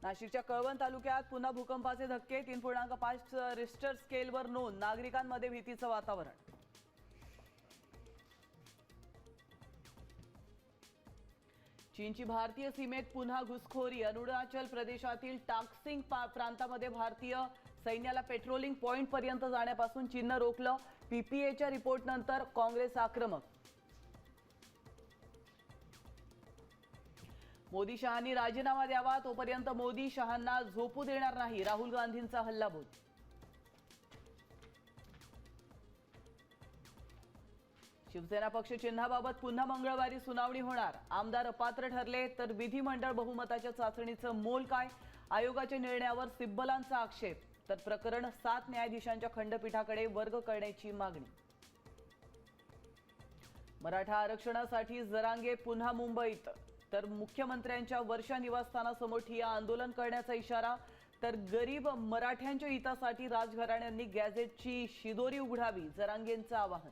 नाशिकच्या कळवण तालुक्यात पुन्हा भूकंपाचे धक्के. 3.5 रिश्टर स्केलवर नोंद. नागरिकांमध्ये भीतीचं वातावरण. चीनची भारतीय सीमेत पुन्हा घुसखोरी. अरुणाचल प्रदेशातील टाकसिंग प्रांतामध्ये भारतीय सैन्याला पेट्रोलिंग पॉइंट पर्यंत जाण्यापासून चीननं रोखलं. पीपीएच्या रिपोर्टनंतर काँग्रेस आक्रमक. मोदी शहांनी राजीनामा द्यावा, तोपर्यंत मोदी शहांना झोपू देणार नाही. राहुल गांधींचा हल्लाबोल. शिवसेना पक्ष चिन्हाबाबत पुन्हा मंगळवारी सुनावणी होणार. आमदार अपात्र ठरले तर विधिमंडळ बहुमताच्या चाचणीचं मोल काय? आयोगाच्या निर्णयावर सिब्बलांचा आक्षेप. तर प्रकरण 7 न्यायाधीशांच्या खंडपीठाकडे वर्ग करण्याची मागणी. मराठा आरक्षणासाठी जरांगे पुन्हा मुंबईत. तर मुख्यमंत्र्यांच्या वर्षा निवासस्थानासमोर ठिय्या आंदोलन करण्याचा इशारा. तर गरीब मराठ्यांच्या हितासाठी राजघराण्यांनी गॅझेटची शिदोरी उघडावी, जरांगेंचं आवाहन.